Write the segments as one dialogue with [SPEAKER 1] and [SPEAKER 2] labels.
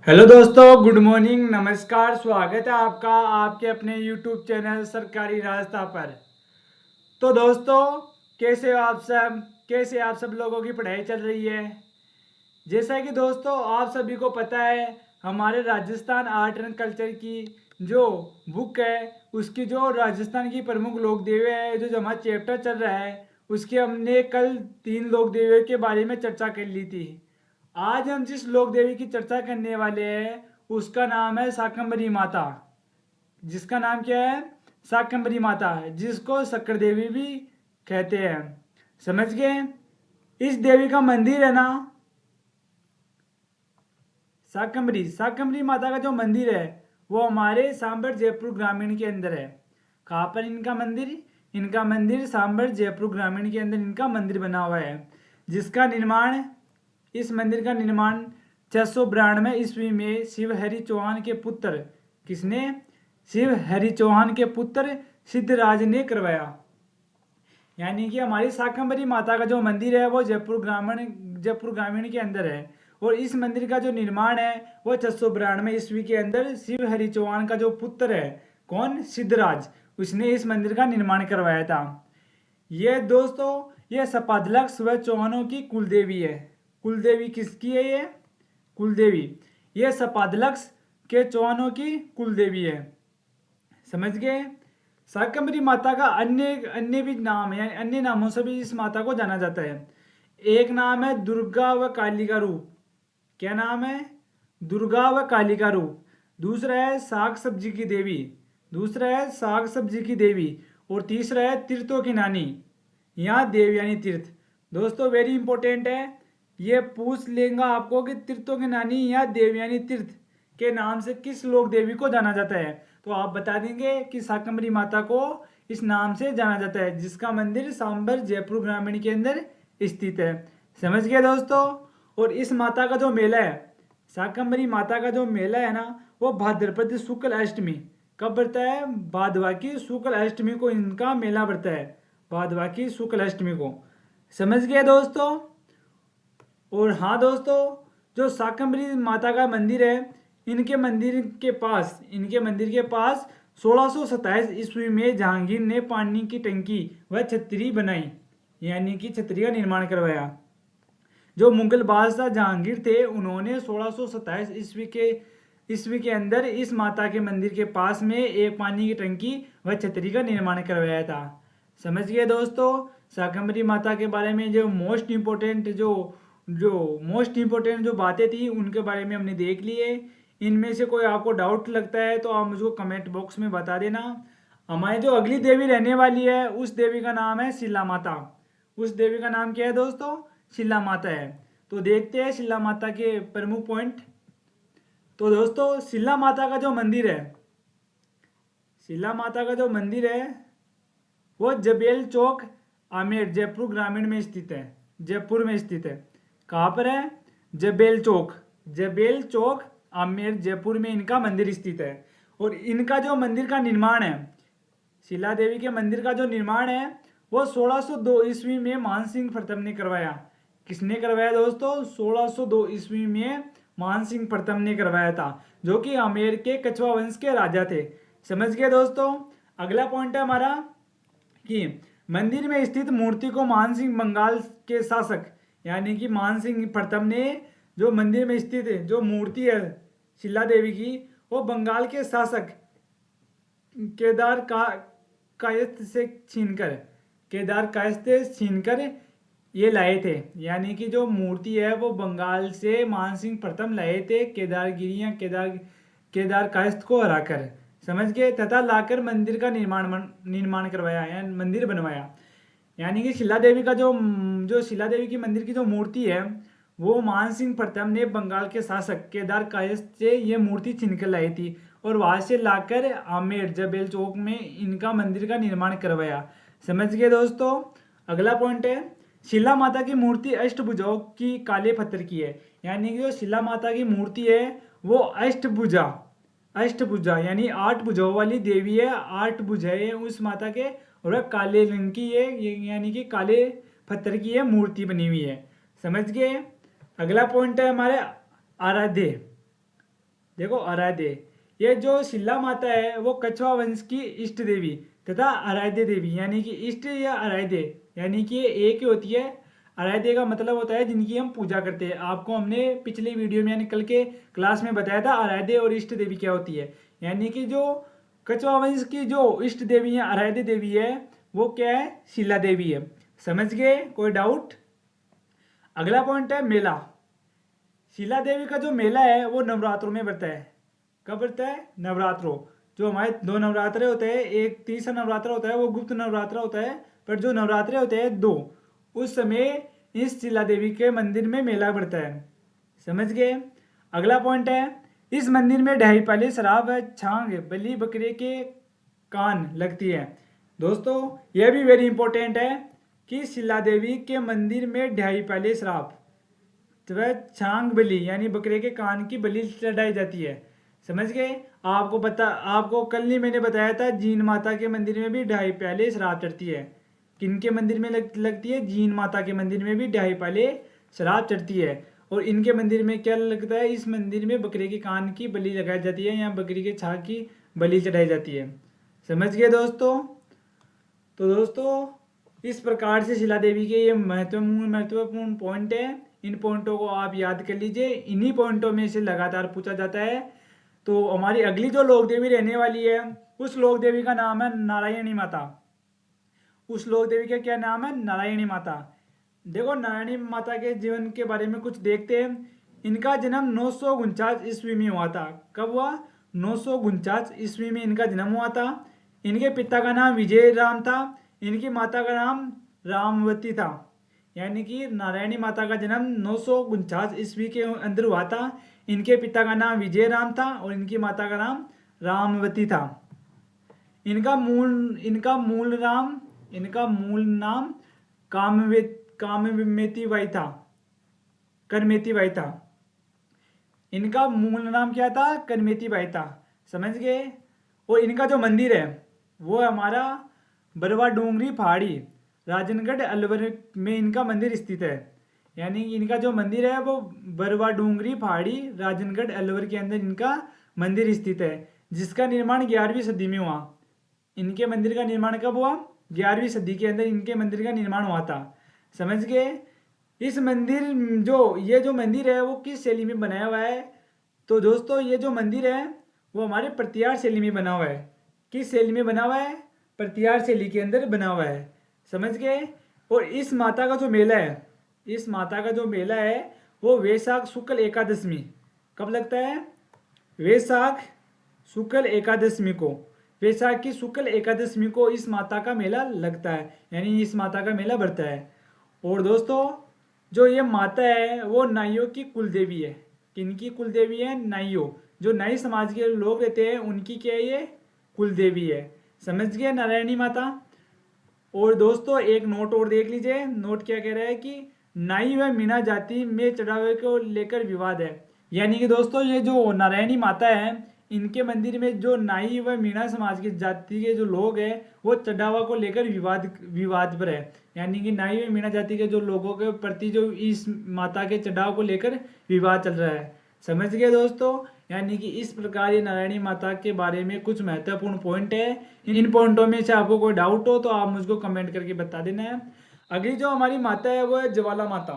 [SPEAKER 1] Hello दोस्तों, good morning, नमस्कार। स्वागत है आपका आपके अपने यूट्यूब चैनल सरकारी रास्ता पर। तो दोस्तों, कैसे आप सब लोगों की पढ़ाई चल रही है। जैसा कि दोस्तों आप सभी को पता है, हमारे राजस्थान आर्ट एंड कल्चर की जो बुक है, उसकी जो राजस्थान की प्रमुख लोक देवी है, जो हमारा चैप्टर चल रहा है, उसके हमने कल 3 लोक देवियों के बारे में चर्चा कर ली थी। आज हम जिस लोक देवी की चर्चा करने वाले हैं, उसका नाम है शाकंभरी माता। जिसका नाम क्या है? शाकंभरी माता है, जिसको शक्कर देवी भी कहते हैं। समझ गए? इस देवी का मंदिर है ना, शाकंभरी शाकंभरी माता का जो मंदिर है, वो हमारे सांबर जयपुर ग्रामीण के अंदर है। कहाँ पर इनका मंदिर? इनका मंदिर सांबर जयपुर ग्रामीण के अंदर इनका मंदिर बना हुआ है, जिसका निर्माण इस मंदिर का निर्माण 692 ईस्वी में शिव हरि चौहान के पुत्र, किसने? शिव हरि चौहान के पुत्र सिद्धराज ने करवाया। यानी कि हमारी शाकंभरी माता का जो मंदिर है, वो जयपुर ग्रामीण के अंदर है। और इस मंदिर का जो निर्माण है, वो 692 ईस्वी के अंदर शिव हरि चौहान का जो पुत्र है, कौन? सिद्धराज, उसने इस मंदिर का निर्माण करवाया था। ये दोस्तों, ये सपादलक्ष व चौहानों की कुलदेवी है। कुलदेवी किसकी है ये? कुलदेवी ये सपादलक्ष के चौहानों की कुलदेवी है। समझ गए? शाकंभरी माता का अन्य अन्य भी नाम है, अन्य नामों से भी इस माता को जाना जाता है। एक नाम है दुर्गा व काली का रूप। क्या नाम है? दुर्गा व काली का रूप। दूसरा है साग सब्जी की देवी। दूसरा है साग सब्जी की देवी। और तीसरा है तीर्थों की नानी। यहाँ देव यानी तीर्थ। दोस्तों वेरी इंपॉर्टेंट है, ये पूछ लेगा आपको कि तीर्थों की नानी या देव यानी तीर्थ के नाम से किस लोक देवी को जाना जाता है। तो आप बता देंगे कि शाकंभरी माता को इस नाम से जाना जाता है, जिसका मंदिर सांबर जयपुर ग्रामीण के अंदर स्थित है। समझ गए दोस्तों? और इस माता का जो मेला है, शाकंभरी माता का जो मेला है ना, वो भाद्रपद शुक्ल अष्टमी कब बढ़ता है? भादवा की शुक्ल अष्टमी को इनका मेला बढ़ता है। भादवा की शुक्ल अष्टमी को। समझ गए दोस्तों? और हाँ दोस्तों, जो शाकंभरी माता का मंदिर है, इनके मंदिर के पास 1627 ईस्वी में जहांगीर ने पानी की टंकी व छतरी बनाई, यानी कि छतरी का निर्माण करवाया। जो मुगल बादशाह जहांगीर थे, उन्होंने 1627 ईस्वी के अंदर इस माता के मंदिर के पास में एक पानी की टंकी व छतरी का निर्माण करवाया था। समझ गए दोस्तों? शाकंभरी माता के बारे में जो बातें थी, उनके बारे में हमने देख लिए। इनमें से कोई आपको डाउट लगता है तो आप मुझको कमेंट बॉक्स में बता देना। हमारी जो अगली देवी रहने वाली है, उस देवी का नाम है शिला माता। उस देवी का नाम क्या है दोस्तों? शिला माता है। तो देखते हैं शिला माता के प्रमुख पॉइंट। तो दोस्तों, शिला माता का जो मंदिर है, शिला माता का जो मंदिर है, वो जबेल चौक, आमेर, जयपुर ग्रामीण में स्थित है। जयपुर में स्थित है। कहाँ पर है? जबेल चौक। जबेल चौक, आमेर, जयपुर में इनका मंदिर स्थित है। और इनका जो मंदिर का निर्माण है, शिला देवी के मंदिर का जो निर्माण है, वो 1602 ईस्वी में मानसिंह प्रथम ने करवाया। किसने करवाया दोस्तों? 1602 ईस्वी में मानसिंह प्रथम ने करवाया था, जो कि आमेर के कछवा वंश के राजा थे। समझ गए दोस्तों? अगला पॉइंट है हमारा कि मंदिर में स्थित मूर्ति को मानसिंह बंगाल के शासक, यानी कि मानसिंह प्रथम ने जो मंदिर में स्थित जो मूर्ति है शिला देवी की, वो बंगाल के शासक केदार का कायस्थ से छीनकर केदार कायस्थ से छीनकर ये लाए थे। यानी कि जो मूर्ति है, वो बंगाल से मानसिंह प्रथम लाए थे, केदारगिरी या केदार कायस्थ को हराकर। समझ गए? तथा लाकर मंदिर का निर्माण करवाया या मंदिर बनवाया। यानी कि शिला देवी का जो शिला देवी की मंदिर की जो मूर्ति है, वो मानसिंह प्रथम ने बंगाल के शासक केदार कायस्थ से ये मूर्ति छीन कर लाई थी, और वहां से लाकर आमेर जबेल चौक में इनका मंदिर का निर्माण करवाया। समझ गए दोस्तों? अगला पॉइंट है, शिला माता की मूर्ति अष्टभुजाओं की काले पत्थर की है। यानी कि जो शिला माता की मूर्ति है, वो अष्टभुजा यानी 8 भुजाओं वाली देवी है। 8 भुजाएं उस माता के, और वह काले रंग की है, यानी कि काले पत्थर की है मूर्ति बनी हुई है। समझ गए? अगला पॉइंट है हमारे आराध्य। देखो आराध्य, ये जो शिला माता है वो कछवा वंश की इष्ट देवी तथा आराध्य देवी, यानी कि इष्ट या आराध्य, यानी कि ये एक ही होती है। आराध्य का मतलब होता है जिनकी हम पूजा करते हैं। आपको हमने पिछले वीडियो में यानी कल के क्लास में बताया था आराध्य और इष्ट देवी क्या होती है। यानी कि जो कछवा वंश की जो इष्ट देवी है आराध्य देवी है वो क्या है, शिला देवी है। समझ गए, कोई डाउट? अगला पॉइंट है मेला। शिला देवी का जो मेला है वो नवरात्रों में बढ़ता है। कब बढ़ता है? नवरात्रों। जो हमारे 2 नवरात्रे होते हैं, एक तीसरा नवरात्रा होता है वो गुप्त नवरात्रा होता है, पर जो नवरात्रे होते हैं 2, उस समय इस शिला देवी के मंदिर में मेला बढ़ता है। समझ गए। अगला पॉइंट है, इस मंदिर में ढाई पाले शराब व छांग बलि बकरे के कान लगती है। दोस्तों यह भी वेरी इंपॉर्टेंट है कि शिला देवी के मंदिर में ढाई पाले शराब वह छांग बलि यानी बकरे के कान की बलि चढ़ाई जाती है। समझ गए। आपको कल ही मैंने बताया था जीन माता के मंदिर में भी ढाई प्याले शराब चढ़ती है। किनके मंदिर में लगती है? जीन माता के मंदिर में भी ढाई प्याले शराब चढ़ती है। और इनके मंदिर में क्या लगता है? इस मंदिर में बकरे के कान की बलि लगाई जाती है या बकरी के छाग की बलि चढ़ाई जाती है। समझ गए दोस्तों। तो दोस्तों इस प्रकार से शिला देवी के ये महत्वपूर्ण पॉइंट है। इन पॉइंटों को आप याद कर लीजिए, इन्हीं पॉइंटों में से लगातार पूछा जाता है। तो हमारी अगली जो लोक देवी रहने वाली है उस लोक देवी का नाम है नारायणी माता। उस लोक देवी का क्या नाम है? नारायणी माता। देखो नारायणी माता के जीवन के बारे में कुछ देखते हैं। इनका जन्म 949 ईस्वी में हुआ था। कब हुआ? 949 ईस्वी में इनका जन्म हुआ था। इनके पिता का नाम विजय राम था। इनकी माता का नाम रामवती था। यानी कि नारायणी माता का जन्म 949 ईस्वी के अंदर हुआ था। इनके पिता का नाम विजय राम था और इनकी माता का नाम रामवती था। इनका मूल नाम काममेती बाई था। करमेती बाई था। इनका मूल नाम क्या था? करमेती बाई था। समझ गए। और इनका जो मंदिर है वो हमारा बरवा डोंगरी पहाड़ी राजनगढ़ अलवर में इनका मंदिर स्थित है। यानी इनका जो मंदिर है वो बरवा डोंगरी पहाड़ी राजनगढ़ अलवर के अंदर इनका मंदिर स्थित है, जिसका निर्माण 11वीं सदी में हुआ। इनके मंदिर का निर्माण कब हुआ? 11वीं सदी के अंदर इनके मंदिर का निर्माण हुआ था। समझ गए। इस मंदिर ये जो मंदिर है वो किस शैली में बनाया हुआ है? तो दोस्तों ये जो मंदिर है वो हमारे प्रतिहार शैली में बना हुआ है। किस शैली में बना हुआ है? प्रतिहार शैली के अंदर बना हुआ है। समझ गए। और इस माता का जो मेला है वो वैशाख शुक्ल एकादशमी, कब लगता है? वैशाख शुक्ल एकादशमी को, वैशाख की शुक्ल एकादशमी को इस माता का मेला लगता है, यानी इस माता का मेला बढ़ता है। और दोस्तों जो ये माता है वो नाइयों की कुल देवी है। किनकी कुल देवी है? नाइयों। जो नाई समाज के लोग रहते हैं उनकी क्या है? ये कुल देवी है। समझ गए नारायणी माता। और दोस्तों एक नोट और देख लीजिए। नोट क्या कह रहा है कि नाई व मीणा जाति में चढ़ावे को लेकर विवाद है। यानी कि दोस्तों ये जो नारायणी माता है इनके मंदिर में जो नाई व मीणा समाज की जाति के जो लोग हैं वो चढ़ावा को लेकर विवाद पर है। यानी कि नाई व मीणा जाति के जो लोगों के प्रति जो इस माता के चढ़ाव को लेकर विवाद चल रहा है। समझ गए दोस्तों। यानी कि इस प्रकार ये नारायणी माता के बारे में कुछ महत्वपूर्ण पॉइंट है। इन पॉइंटों में से आपको कोई डाउट हो तो आप मुझको कमेंट करके बता देना है। अगली जो हमारी माता है वो है ज्वाला माता।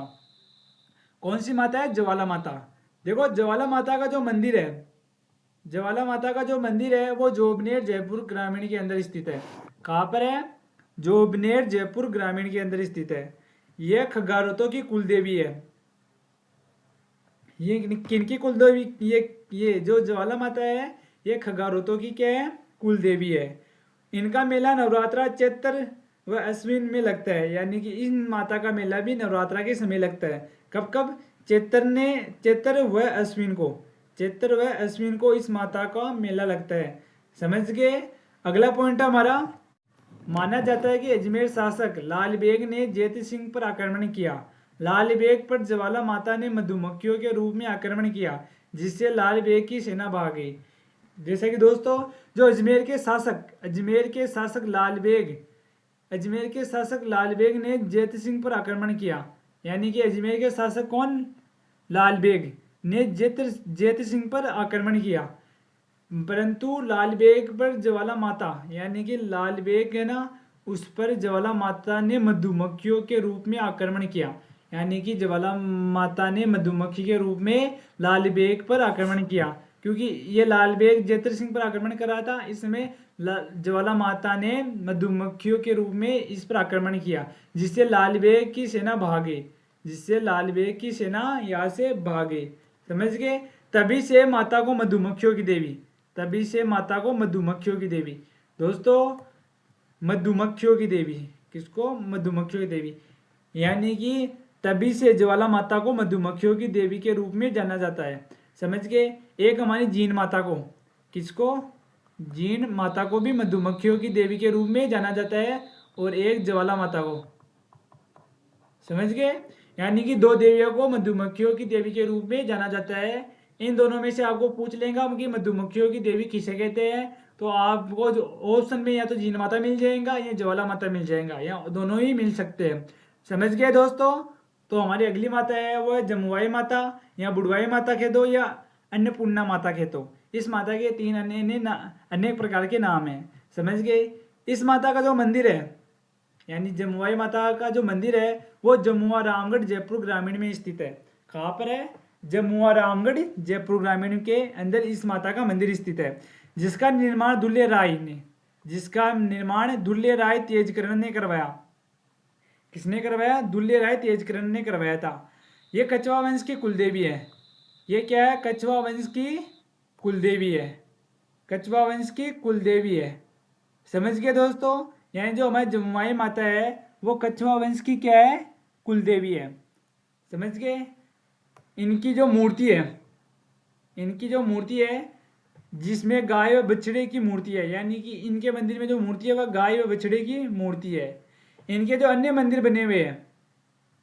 [SPEAKER 1] कौन सी माता है? ज्वाला माता। देखो ज्वाला माता का जो मंदिर है, ज्वाला माता का जो मंदिर है वो जोबनेर जयपुर ग्रामीण के अंदर स्थित है। कहाँ पर है? जोबनेर जयपुर ग्रामीण के अंदर स्थित है। यह खगारोतों की कुल देवी है। ये किनकी कुल देवी? ये जो ज्वाला माता है ये खगारोतों की क्या है? कुल देवी है। इनका मेला नवरात्रा चैत्र व अश्विन में लगता है। यानी कि इन माता का मेला भी नवरात्रा के समय लगता है। कब कब? चैत्र व अश्विन को इस माता का मेला लगता है। समझ गए। अगला पॉइंट हमारा, माना जाता है कि अजमेर शासक लाल बेग ने जैत सिंह पर आक्रमण किया। लाल बेग पर ज्वाला माता ने मधुमक्खियों के रूप में आक्रमण किया, जिससे लाल बेग की सेना भाग गई। जैसे कि दोस्तों जो अजमेर के शासक लाल बेग ने जैत सिंह पर आक्रमण किया। यानी कि अजमेर के शासक कौन? लाल बेग। ने जेत सिंह पर आक्रमण किया, परंतु लाल बेग पर ज्वाला माता यानी कि लाल बेग है ना, उस पर ज्वाला माता ने मधुमक्खियों के रूप में आक्रमण किया। यानी कि ज्वाला माता ने मधुमक्खी के रूप में लाल बेग पर आक्रमण किया, क्योंकि ये लाल बेग जेतर सिंह पर आक्रमण कर रहा था, इसमें ज्वाला माता ने मधुमक्खियों के रूप में इस पर आक्रमण किया, जिससे लाल बेग की सेना भागे, जिससे लाल बेग की सेना यहाँ से भागे। समझ गए? तभी से माता को मधुमक्खियों की देवी, तभी से माता को मधुमक्खियों की देवी, दोस्तों मधुमक्खियों की देवी, किसको? मधुमक्खियों की देवी। यानी कि तभी से ज्वाला माता को मधुमक्खियों की देवी के रूप में जाना जाता है। समझ गए? एक हमारी जीन माता को, किसको? जीन माता को भी मधुमक्खियों की देवी के रूप में जाना जाता है, और एक ज्वाला माता को। समझ गए? यानी कि दो देवियों को मधुमक्खियों की देवी के रूप में जाना जाता है। इन दोनों में से आपको पूछ लेगा कि मधुमक्खियों की देवी किसे कहते हैं, तो आपको जो ऑप्शन में या तो जीन माता मिल जाएगा या ज्वाला माता मिल जाएगा, या दोनों ही मिल सकते हैं। समझ गए दोस्तों? तो हमारी अगली माता है वो है जमुआई माता, या बुढ़वाई माता कह दो, या अन्नपूर्णा माता कह दो। इस माता के तीन अनेक प्रकार के नाम हैं। समझ गए? इस माता का जो मंदिर है, यानी जमुआई माता का जो मंदिर है, वो जमुआ रामगढ़ जयपुर ग्रामीण में स्थित है। कहाँ पर है? जमुआ रामगढ़ जयपुर ग्रामीण के अंदर इस माता का मंदिर स्थित है, जिसका निर्माण दुल्ले राय तेजकरण ने करवाया। किसने करवाया? दुल्ले राय तेजकरण ने करवाया था। ये कछवा वंश की कुलदेवी है। ये क्या है? कछवा वंश की कुलदेवी है, कछवा वंश की कुलदेवी है। समझ गए दोस्तों? यानी जो हमारी जमुआई माता है वो कछवा वंश की क्या है? कुलदेवी है। समझ गए? इनकी जो मूर्ति है, इनकी जो मूर्ति है जिसमें गाय व बछड़े की मूर्ति है, यानी कि इनके मंदिर में जो मूर्ति है वह गाय व बछड़े की मूर्ति है। इनके जो अन्य मंदिर बने हुए हैं,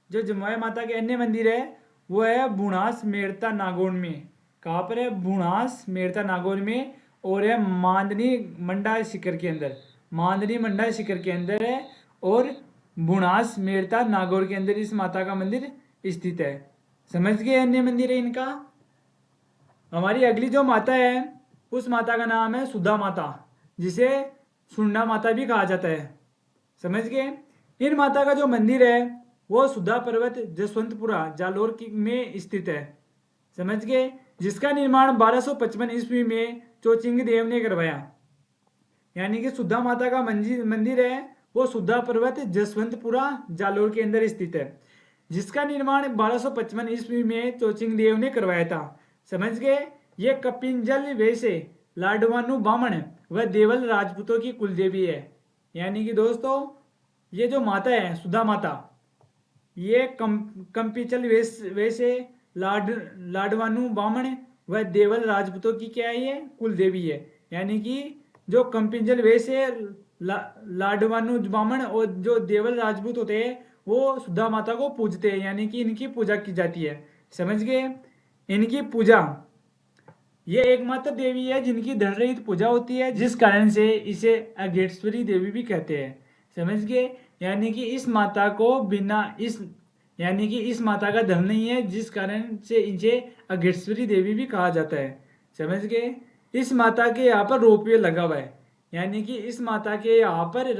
[SPEAKER 1] जो जमुआई माता के अन्य मंदिर है, वो है बुणास मेड़ता नागौर में। कहाँ पर है? बुणास मेड़ता नागौर में, और है मांदनी मंडा शिखर के अंदर, मांदनी मंडा शिखर के अंदर है, और बुणास मेड़ता नागौर के अंदर इस माता का मंदिर स्थित है। समझ गए? अन्य मंदिर है इनका। हमारी अगली जो माता है उस माता का नाम है सुधा माता, जिसे सुंडा माता भी कहा जाता है। समझ गए? इन माता का जो मंदिर है वो सुधा पर्वत जसवंतपुरा जालोर में स्थित है। समझ गए? जिसका निर्माण 1255 ईस्वी में चोचिंग देव ने करवाया। यानी कि सुधा माता का मंदिर है वो सुधा पर्वत जसवंतपुरा जालोर के अंदर स्थित है, जिसका निर्माण 1255 ईस्वी में चोचिंग देव ने करवाया था। समझ गए? ये कपिंजल वैसे लाडवानु बामण व देवल राजपूतों की कुलदेवी है। यानी कि दोस्तों ये जो माता है सुधा माता, ये कंपिचल वैसे लाडवानु बामण व देवल राजपूतों की क्या है? ये कुलदेवी है। यानी कि जो कंपिंजल वैसे लाडवानु बामण और जो देवल राजपूत होते हैं वो सुधा माता को पूजते हैं, यानी कि इनकी पूजा की जाती है। समझ गए? इनकी पूजा, ये एकमात्र देवी है जिनकी धन रहित पूजा होती है, जिस कारण से इसे अघेश्वरी देवी भी कहते हैं। समझ गए? यानी कि इस माता को बिना यानी कि इस माता का धन नहीं है, जिस कारण से इसे अघेश्वरी देवी भी कहा जाता है। समझ गए? इस माता के यहाँ पर रोपवे लगा हुआ है। यानी कि इस माता के यहाँ पर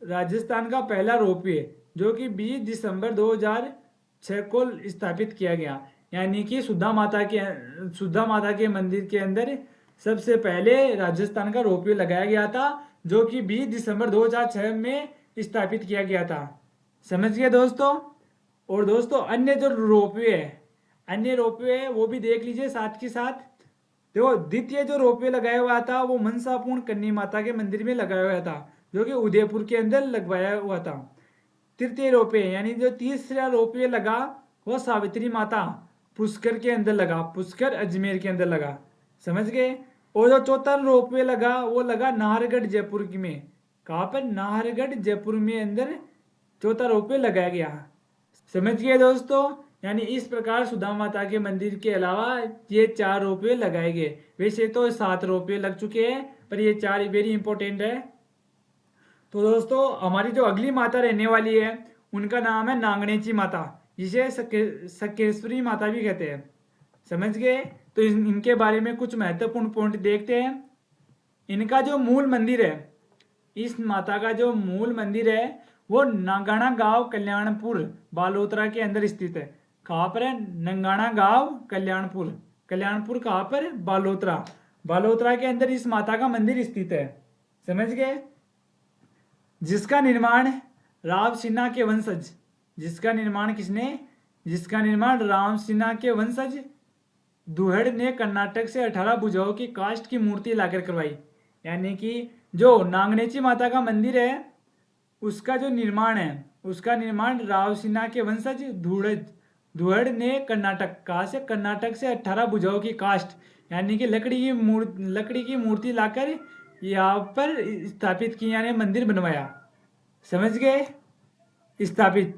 [SPEAKER 1] राजस्थान का पहला रोपवे, जो कि 20 दिसंबर 2006 को स्थापित किया गया। यानी कि सुधा माता के मंदिर के अंदर सबसे पहले राजस्थान का रोपवे लगाया गया था, जो कि 20 दिसंबर 2006 में स्थापित किया गया था। समझ गए दोस्तों? और दोस्तों अन्य जो रोपवे है वो भी देख लीजिए साथ के साथ। देखो, द्वितीय जो रोपवे लगाया हुआ था वो मनसापूर्ण कन्नी माता के मंदिर में लगाया हुआ था, जो कि उदयपुर के अंदर लगवाया हुआ था। तृतीय रोपवे यानी जो तीसरा रोपवे लगा वो सावित्री माता पुष्कर के अंदर लगा, पुष्कर अजमेर के अंदर लगा। समझ गए? और जो चौथा रोपवे लगा वो लगा नाहरगढ़ जयपुर में। कहाँ पर? नाहरगढ़ जयपुर में अंदर चौथा रोपवे लगाया गया। समझ गए दोस्तों? यानी इस प्रकार सुधा माता के मंदिर के अलावा ये 4 रोपवे लगाए गए। वैसे तो 7 रोपवे लग चुके हैं, पर ये 4 वेरी इंपॉर्टेंट है। तो दोस्तों हमारी जो अगली माता रहने वाली है उनका नाम है नांगणेची माता, इसे सकेश्वरी माता भी कहते हैं। समझ गए? तो इनके बारे में कुछ महत्वपूर्ण पॉइंट देखते हैं। इनका जो मूल मंदिर है, इस माता का जो मूल मंदिर है वो नंगाना गांव कल्याणपुर बालोतरा के अंदर स्थित है। कहाँ पर है? नंगाना गांव कल्याणपुर। कल्याणपुर कहाँ पर? बालोतरा। बालोतरा के अंदर इस माता का मंदिर स्थित है। समझ गए? जिसका निर्माण राव सिन्हा के वंशज, जिसका निर्माण किसने? जिसका निर्माण राम सिन्हा के वंशज दुहड़ ने कर्नाटक से 18 भुजाओं की काष्ठ की मूर्ति लाकर करवाई। यानी कि जो नागनेची माता का मंदिर है उसका जो निर्माण है, उसका निर्माण राव सिन्हा के वंशज दुहड़ ने कर्नाटक, कहाँ से? कर्नाटक से 18 भुजाओं की काष्ठ यानी कि लकड़ी की मूर्ति लाकर यहाँ पर स्थापित की, यानी मंदिर बनवाया। समझ गए? स्थापित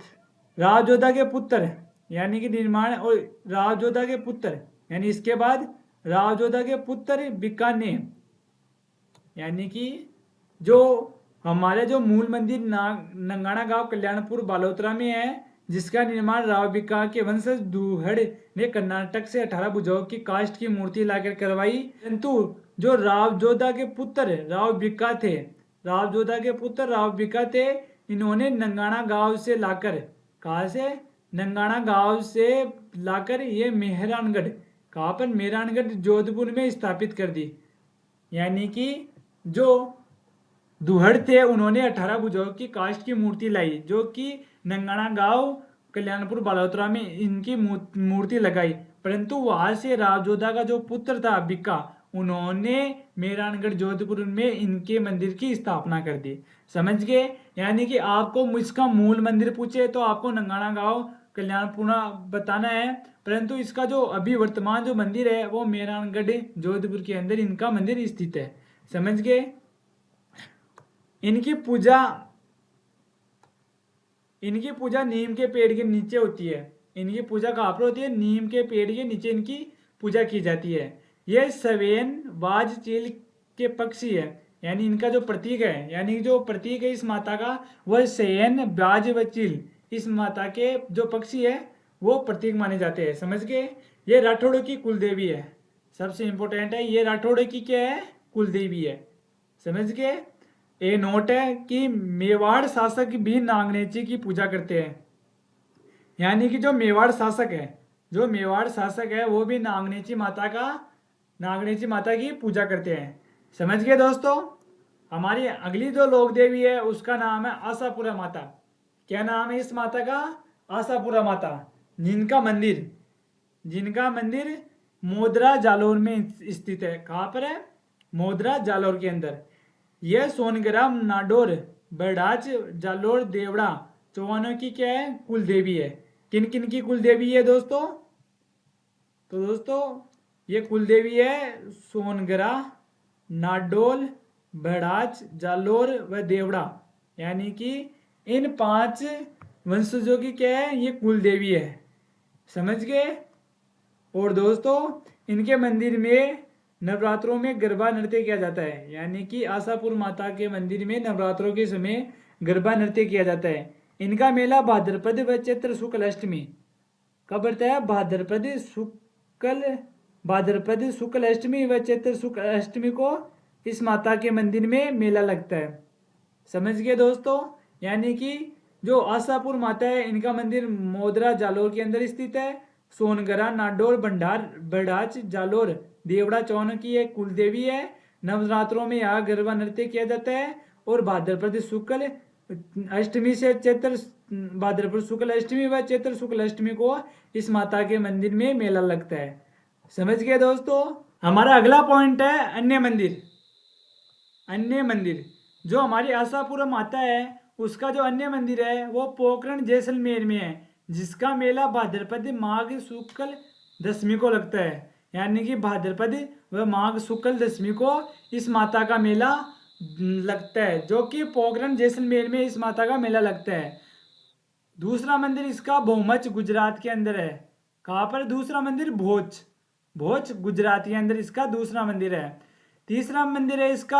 [SPEAKER 1] राव जोधा के पुत्र, यानी कि निर्माण और राव जोधा के पुत्र, यानी इसके बाद राव जोधा के पुत्र बीकाने, यानी कि जो हमारे जो मूल मंदिर नंगाना गांव कल्याणपुर बालोतरा में है, जिसका निर्माण राव बिका के वंशज दुहड़ ने कर्नाटक से 18 भुजाओं की काष्ठ की मूर्ति लाकर करवाई। परंतु जो राव जोधा के पुत्र राव बिका थे, राव जोधा के पुत्र राव बिका थे, इन्होंने नंगाना गांव से लाकर, कहाँ से? नंगाना गांव से लाकर ये मेहरानगढ़, कहाँ पर? मेहरानगढ़ जोधपुर में स्थापित कर दी। यानी कि जो दुहड़ थे उन्होंने 18 भुजाओं की काष्ठ की मूर्ति लाई, जो कि नंगाना गांव कल्याणपुर बालोतरा में इनकी मूर्ति लगाई। परंतु वहां से राव जोधा का जो पुत्र था बिक्का, उन्होंने मेहरानगढ़ जोधपुर में इनके मंदिर की स्थापना कर दी। समझ गए? यानी कि आपको इसका मूल मंदिर पूछे तो आपको नंगाना गांव कल्याणपुर बताना है, परंतु इसका जो अभी वर्तमान जो मंदिर है वो मेहरानगढ़ जोधपुर के अंदर इनका मंदिर स्थित है। समझ गए? इनकी पूजा नीम के पेड़ के नीचे होती है। इनकी पूजा कहाँ पर होती है? नीम के पेड़ के नीचे इनकी पूजा की जाती है। यह सवेन बाज चील के पक्षी है, यानी इनका जो प्रतीक है, यानी जो प्रतीक है इस माता का वह सैन बाज व चील, इस माता के जो पक्षी है वो प्रतीक माने जाते हैं। समझ गए? ये राठौड़ों की कुलदेवी है। सबसे इंपॉर्टेंट है, ये राठौड़ों की क्या है? कुलदेवी है। समझ गए? ये नोट है कि मेवाड़ शासक भी नागनेची की पूजा करते हैं। यानी कि जो मेवाड़ शासक है, जो मेवाड़ शासक है वो भी नागनेची माता की पूजा करते हैं। समझ गए दोस्तों? हमारी अगली जो लोक देवी है उसका नाम है आशापुरा माता। क्या नाम है इस माता का? आशापुरा माता, जिनका मंदिर मोदरा जालोर में स्थित है। कहाँ पर है? मोदरा जालोर के अंदर। यह सोनग्राम नाडोर बरडाच जालोर देवड़ा चौहानों की क्या है? कुल देवी है। किन किन की कुल देवी है दोस्तों? तो दोस्तों ये कुल देवी है सोनगरा, नाडोल, बरडाच, जालोर व देवड़ा, यानी कि इन 5 वंशजों की क्या है? ये कुल देवी है। समझ गए? और दोस्तों इनके मंदिर में नवरात्रों में गरबा नृत्य किया जाता है। यानी कि आशापुर माता के मंदिर में नवरात्रों के समय गरबा नृत्य किया जाता है। इनका मेला भाद्रपद व चैत्र शुक्ल अष्टमी कब पड़ता है? भाद्रपद शुक्ल अष्टमी व चैत्र शुक्ल अष्टमी को इस माता के मंदिर में मेला लगता है। समझ गए दोस्तों? यानी कि जो आशापुर माता है इनका मंदिर मोदरा जालोर के अंदर स्थित है। सोनगरा, नाडोर, बरडाच, जालोर, देवड़ा चौहान की एक कुल देवी है। नवरात्रों में यहाँ गरबा नृत्य किया जाता है। और भाद्रपद शुक्ल अष्टमी व चैत्र शुक्ल अष्टमी को इस माता के मंदिर में मेला लगता है। समझ गए दोस्तों? हमारा अगला पॉइंट है अन्य मंदिर। जो हमारी आशापुरा माता है उसका जो अन्य मंदिर है वो पोखरण जैसलमेर में है, जिसका मेला भाद्रपद माघ शुक्ल दशमी को लगता है। यानी कि भाद्रपद व माघ शुक्ल दशमी को इस माता का मेला लगता है, जो कि पोखरण जैसलमेर में इस माता का मेला लगता है। दूसरा मंदिर इसका भोमच गुजरात के अंदर है। कहाँ पर? दूसरा मंदिर भोज गुजरात के अंदर इसका दूसरा मंदिर है। तीसरा मंदिर है इसका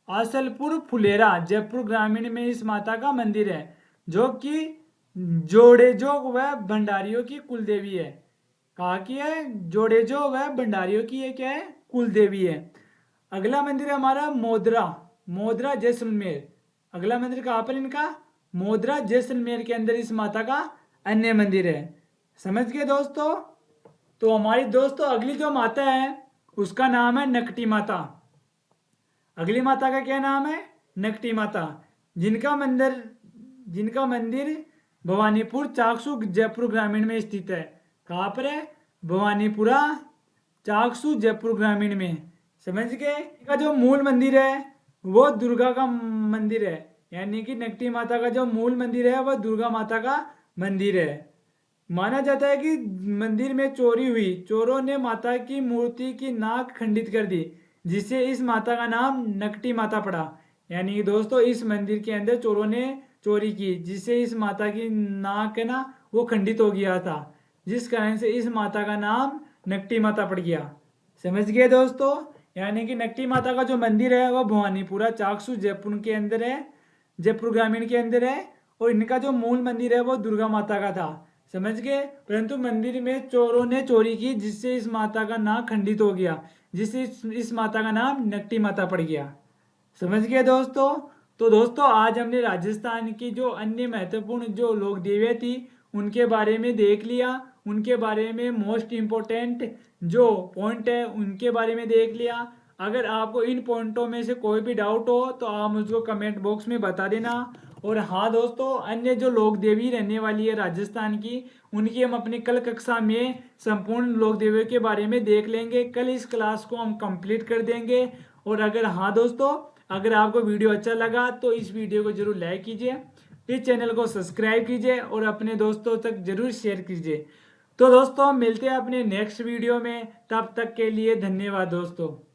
[SPEAKER 1] आसलपुर फुलेरा जयपुर ग्रामीण में इस माता का मंदिर है, जो कि जोड़ेजो वह भंडारियों की कुल देवी है। कहा कि है जोड़ेजो वह भंडारियों की है क्या है, कुल देवी है। अगला मंदिर है हमारा मोदरा, मोदरा जैसलमेर। अगला मंदिर कहाँ पर इनका, मोदरा जैसलमेर के अंदर इस माता का अन्य मंदिर है। समझ गए दोस्तों। तो हमारी दोस्तों अगली जो माता है उसका नाम है नकटी माता। अगली माता का क्या नाम है, नकटी माता, जिनका मंदिर भवानीपुर चाकसू जयपुर ग्रामीण में स्थित है। कहाँ पर है, भवानीपुरा चाकसू जयपुर ग्रामीण में। समझ गए। का जो मूल मंदिर है वो दुर्गा का मंदिर है, यानी कि नकटी माता का जो मूल मंदिर है वह दुर्गा माता का मंदिर है। माना जाता है कि मंदिर में चोरी हुई, चोरों ने माता की मूर्ति की नाक खंडित कर दी, जिससे इस माता का नाम नकटी माता पड़ा। यानी कि दोस्तों इस मंदिर के अंदर चोरों ने चोरी की, जिससे इस माता की नाक है ना वो खंडित हो गया था, जिस कारण से इस माता का नाम नकटी माता पड़ गया। समझ गए दोस्तों। यानी कि नकटी माता का जो मंदिर है वह भवानीपुरा चाकसू जयपुर के अंदर है, जयपुर ग्रामीण के अंदर है। और इनका जो मूल मंदिर है वो दुर्गा माता का था। समझ गए। परंतु मंदिर में चोरों ने चोरी की, जिससे इस माता का नाम खंडित हो गया, जिससे इस माता का नाम नकटी माता पड़ गया। समझ गए दोस्तों। तो दोस्तों आज हमने राजस्थान की जो अन्य महत्वपूर्ण जो लोक देवियाँ थी उनके बारे में देख लिया, उनके बारे में मोस्ट इम्पोर्टेंट जो पॉइंट है उनके बारे में देख लिया। अगर आपको इन पॉइंटों में से कोई भी डाउट हो तो आप मुझको कमेंट बॉक्स में बता देना। और हाँ दोस्तों, अन्य जो लोक देवी रहने वाली है राजस्थान की, उनकी हम अपनी कल कक्षा में संपूर्ण लोक देवियों के बारे में देख लेंगे। कल इस क्लास को हम कंप्लीट कर देंगे। और अगर हाँ दोस्तों, अगर आपको वीडियो अच्छा लगा तो इस वीडियो को जरूर लाइक कीजिए, इस चैनल को सब्सक्राइब कीजिए और अपने दोस्तों तक जरूर शेयर कीजिए। तो दोस्तों मिलते हैं अपने नेक्स्ट वीडियो में, तब तक के लिए धन्यवाद दोस्तों।